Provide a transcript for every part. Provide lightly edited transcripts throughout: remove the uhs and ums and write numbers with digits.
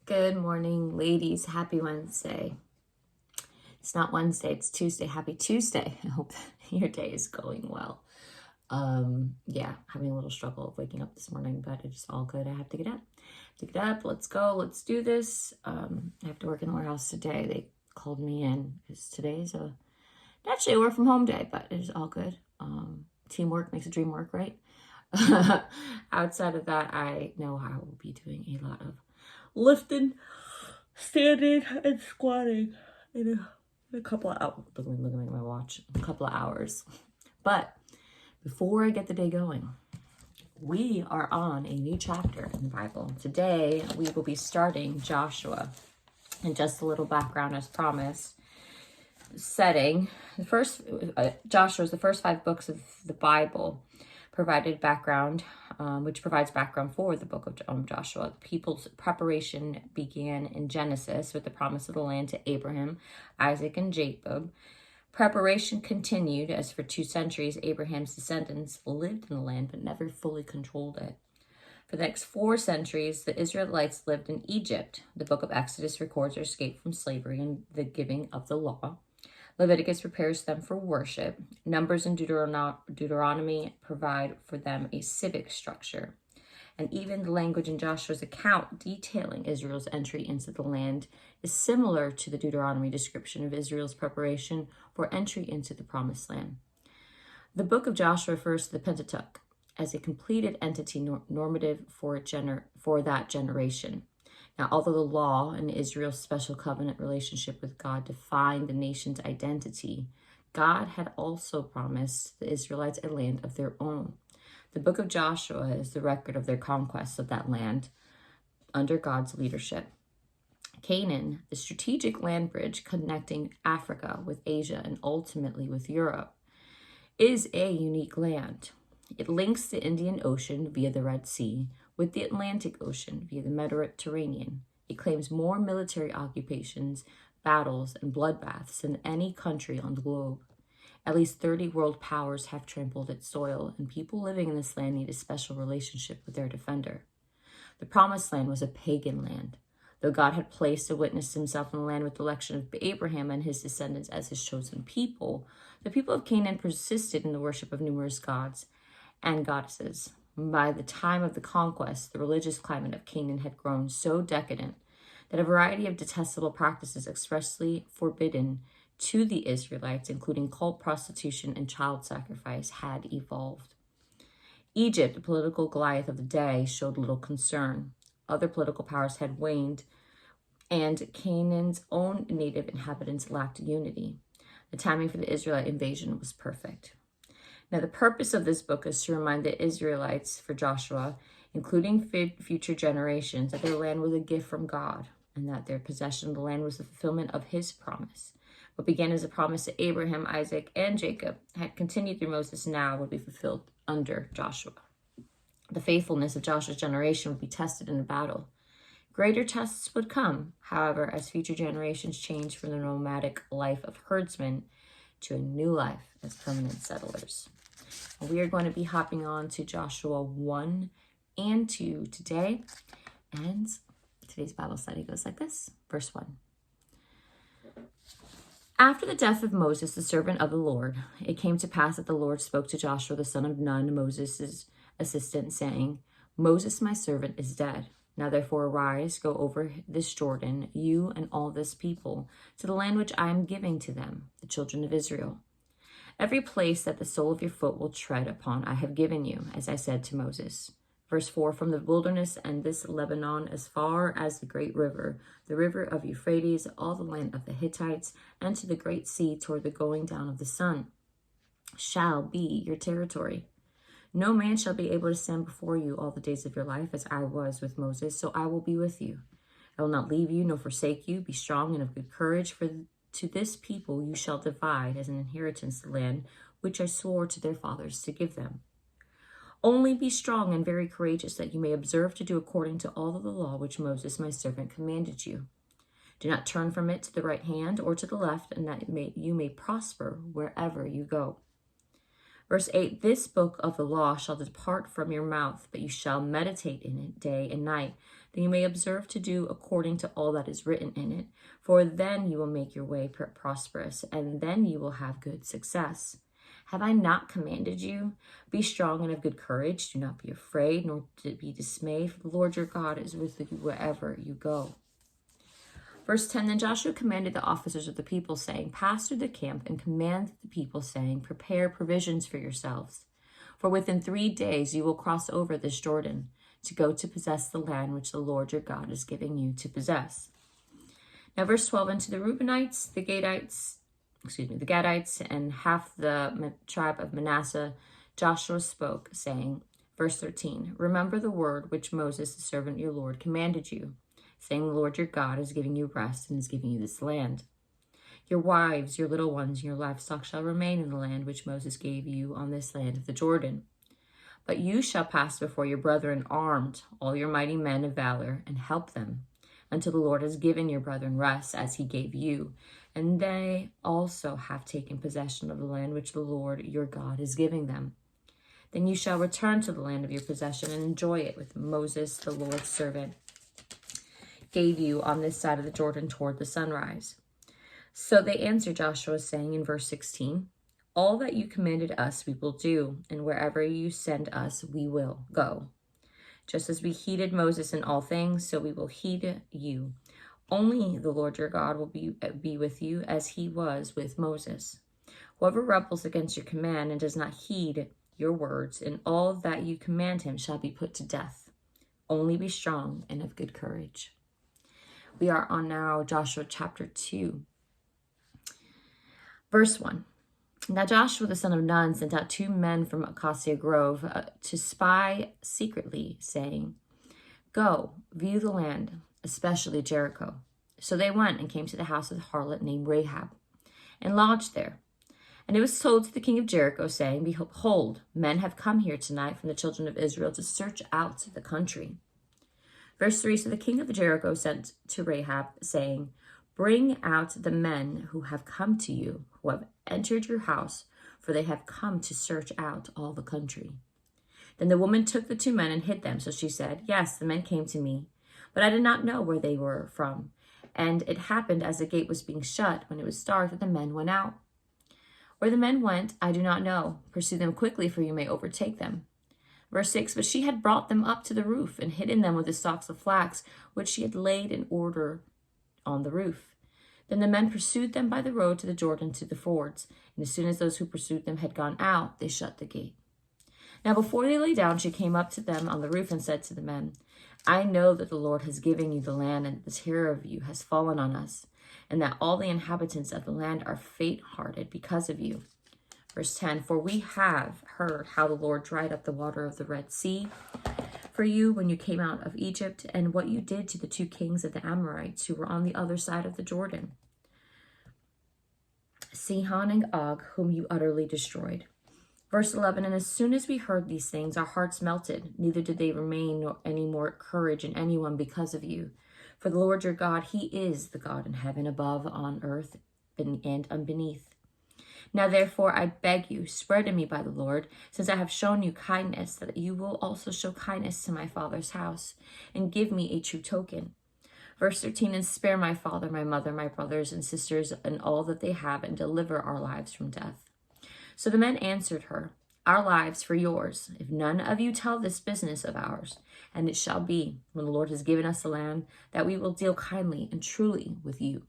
Good morning, ladies. Happy Wednesday. It's not Wednesday, it's Tuesday. Happy Tuesday. I hope your day is going well. Yeah, having a little struggle of waking up this morning, but it's all good. I have to get up. Let's go. Let's do this. I have to work in the warehouse today. They called me in because today's actually a work from home day, but it is all good. Teamwork makes a dream work, right? Outside of that, I know I will be doing a lot of lifting, standing, and squatting in a couple of hours. Looking at my watch, a couple of hours. But before I get the day going, we are on a new chapter in the Bible. Today, we will be starting Joshua. And just a little background as promised. Setting, Joshua is the first 5 books of the Bible, provided background, which provides background for the book of Joshua. The people's preparation began in Genesis with the promise of the land to Abraham, Isaac, and Jacob. Preparation continued as for 2 centuries, Abraham's descendants lived in the land but never fully controlled it. For the next 4 centuries, the Israelites lived in Egypt. The book of Exodus records their escape from slavery and the giving of the law. Leviticus prepares them for worship. Numbers and Deuteronomy provide for them a civic structure. And even the language in Joshua's account detailing Israel's entry into the land is similar to the Deuteronomy description of Israel's preparation for entry into the Promised Land. The book of Joshua refers to the Pentateuch as a completed entity normative for that generation. Now, although the law and Israel's special covenant relationship with God defined the nation's identity, God had also promised the Israelites a land of their own. The book of Joshua is the record of their conquest of that land under God's leadership. Canaan, the strategic land bridge connecting Africa with Asia and ultimately with Europe, is a unique land. It links the Indian Ocean via the Red Sea with the Atlantic Ocean via the Mediterranean. It claims more military occupations, battles, and bloodbaths than any country on the globe. At least 30 world powers have trampled its soil, and people living in this land need a special relationship with their defender. The Promised Land was a pagan land. Though God had placed a witness himself in the land with the election of Abraham and his descendants as his chosen people, the people of Canaan persisted in the worship of numerous gods and goddesses. By the time of the conquest, the religious climate of Canaan had grown so decadent that a variety of detestable practices expressly forbidden to the Israelites, including cult prostitution and child sacrifice, had evolved. Egypt, the political Goliath of the day, showed little concern. Other political powers had waned, and Canaan's own native inhabitants lacked unity. The timing for the Israelite invasion was perfect. Now, the purpose of this book is to remind the Israelites, for Joshua, including future generations, that their land was a gift from God and that their possession of the land was the fulfillment of his promise. What began as a promise to Abraham, Isaac, and Jacob had continued through Moses now would be fulfilled under Joshua. The faithfulness of Joshua's generation would be tested in a battle. Greater tests would come, however, as future generations changed from the nomadic life of herdsmen to a new life as permanent settlers. We are going to be hopping on to Joshua 1 and 2 today. And today's Bible study goes like this. Verse 1. After the death of Moses, the servant of the Lord, it came to pass that the Lord spoke to Joshua, the son of Nun, Moses' assistant, saying, Moses, my servant, is dead. Now therefore arise, go over this Jordan, you and all this people, to the land which I am giving to them, the children of Israel. Every place that the sole of your foot will tread upon I have given you, as I said to Moses. Verse 4, from the wilderness and this Lebanon as far as the great river, the river of Euphrates, all the land of the Hittites, and to the great sea toward the going down of the sun, shall be your territory. No man shall be able to stand before you all the days of your life, as I was with Moses, so I will be with you. I will not leave you nor forsake you. Be strong and of good courage, for to this people you shall divide as an inheritance the land which I swore to their fathers to give them. Only be strong and very courageous, that you may observe to do according to all of the law which Moses my servant commanded you. Do not turn from it to the right hand or to the left, and that you may prosper wherever you go. Verse 8, this book of the law shall depart from your mouth, but you shall meditate in it day and night, that you may observe to do according to all that is written in it. For then you will make your way prosperous, and then you will have good success. Have I not commanded you? Be strong and of good courage. Do not be afraid, nor be dismayed, for the Lord your God is with you wherever you go. Verse 10, then Joshua commanded the officers of the people, saying, pass through the camp and command the people, saying, prepare provisions for yourselves. For within 3 days you will cross over this Jordan to go to possess the land which the Lord your God is giving you to possess. Now verse 12, and to the Reubenites, the Gadites, and half the tribe of Manasseh, Joshua spoke, saying, verse 13, remember the word which Moses, the servant of your Lord, commanded you, saying, the Lord your God is giving you rest and is giving you this land. Your wives, your little ones, and your livestock shall remain in the land which Moses gave you on this land of the Jordan. But you shall pass before your brethren armed, all your mighty men of valor, and help them, until the Lord has given your brethren rest as he gave you, and they also have taken possession of the land which the Lord your God is giving them. Then you shall return to the land of your possession and enjoy it with Moses, the Lord's servant, gave you on this side of the Jordan toward the sunrise. So they answered Joshua, saying in verse 16, all that you commanded us we will do, and wherever you send us we will go. Just as we heeded Moses in all things, so we will heed you. Only the Lord your God will be with you as he was with Moses. Whoever rebels against your command and does not heed your words, and all that you command him shall be put to death. Only be strong and of good courage. We are on now Joshua chapter 2. Verse 1. Now Joshua the son of Nun sent out 2 men from Acacia Grove to spy secretly, saying, go, view the land, especially Jericho. So they went and came to the house of the harlot named Rahab, and lodged there. And it was told to the king of Jericho, saying, behold, men have come here tonight from the children of Israel to search out the country. Verse 3, so the king of Jericho sent to Rahab, saying, bring out the men who have come to you, who have entered your house, for they have come to search out all the country. Then the woman took the 2 men and hid them. So she said, yes, the men came to me, but I did not know where they were from. And it happened as the gate was being shut, when it was dark, that the men went out. Where the men went, I do not know. Pursue them quickly, for you may overtake them. Verse 6, but she had brought them up to the roof and hidden them with the stalks of flax, which she had laid in order on the roof. Then the men pursued them by the road to the Jordan to the fords. And as soon as those who pursued them had gone out, they shut the gate. Now before they lay down, she came up to them on the roof and said to the men, I know that the Lord has given you the land, and the terror of you has fallen on us, and that all the inhabitants of the land are faint-hearted because of you. Verse 10, for we have heard how the Lord dried up the water of the Red Sea for you when you came out of Egypt, and what you did to the 2 kings of the Amorites who were on the other side of the Jordan, Sihon and Og, whom you utterly destroyed. Verse 11, and as soon as we heard these things, our hearts melted, neither did they remain nor any more courage in anyone because of you. For the Lord your God, he is the God in heaven above, on earth, and beneath. Now therefore I beg you, swear to me by the Lord, since I have shown you kindness, that you will also show kindness to my father's house, and give me a true token. Verse 13, and spare my father, my mother, my brothers and sisters, and all that they have, and deliver our lives from death. So the men answered her, our lives for yours, if none of you tell this business of ours. And it shall be, when the Lord has given us the land, that we will deal kindly and truly with you.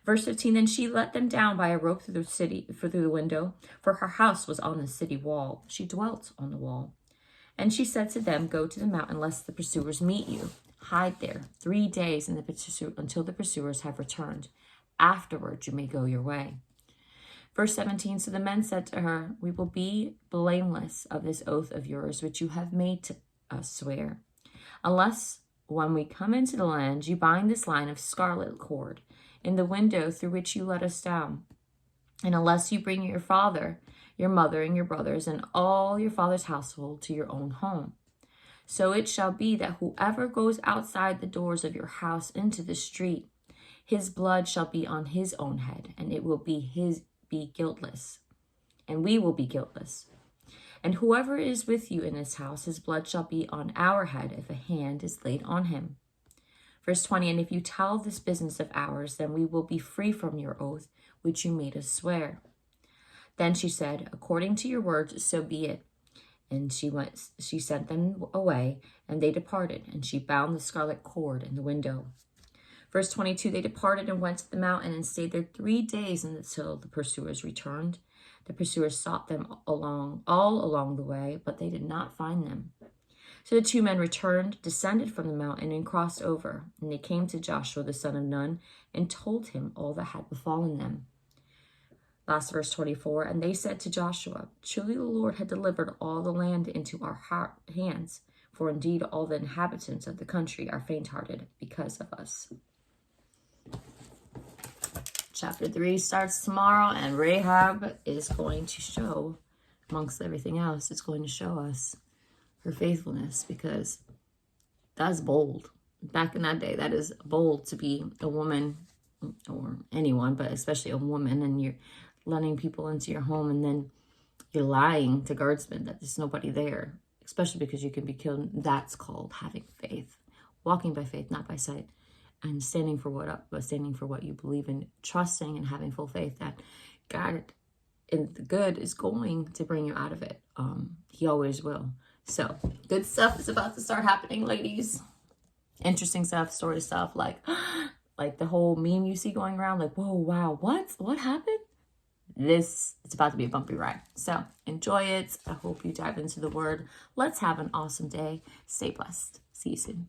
Verse 15, then she let them down by a rope through the window, for her house was on the city wall. She dwelt on the wall. And she said to them, go to the mountain, lest the pursuers meet you. Hide there 3 days until the pursuers have returned. Afterwards you may go your way. Verse 17, so the men said to her, we will be blameless of this oath of yours, which you have made to us swear, unless when we come into the land, you bind this line of scarlet cord in the window through which you let us down. And unless you bring your father, your mother, and your brothers, and all your father's household to your own home. So it shall be that whoever goes outside the doors of your house into the street, his blood shall be on his own head, and it will be guiltless. and we will be guiltless. And whoever is with you in this house, his blood shall be on our head if a hand is laid on him. Verse 20, and if you tell this business of ours, then we will be free from your oath, which you made us swear. Then she said, according to your words, so be it. And she sent them away, and they departed, and she bound the scarlet cord in the window. Verse 22, they departed and went to the mountain and stayed there 3 days until the pursuers returned. The pursuers sought them all along the way, but they did not find them. So the 2 men returned, descended from the mountain, and crossed over. And they came to Joshua the son of Nun and told him all that had befallen them. Last verse 24, and they said to Joshua, truly the Lord had delivered all the land into our hands, for indeed all the inhabitants of the country are faint-hearted because of us. Chapter 3 starts tomorrow, and Rahab is going to show, amongst everything else, it's going to show us her faithfulness, because that's bold. Back in that day, that is bold to be a woman, or anyone, but especially a woman, and you're letting people into your home, and then you're lying to guardsmen that there's nobody there, especially because you can be killed. That's called having faith. Walking by faith, not by sight. And standing for what you believe in, trusting and having full faith that God in the good is going to bring you out of it. He always will. So good stuff is about to start happening, ladies. Interesting stuff, story stuff, like the whole meme you see going around, like, whoa, wow, what happened? It's about to be a bumpy ride. So enjoy it. I hope you dive into the word. Let's have an awesome day. Stay blessed. See you soon.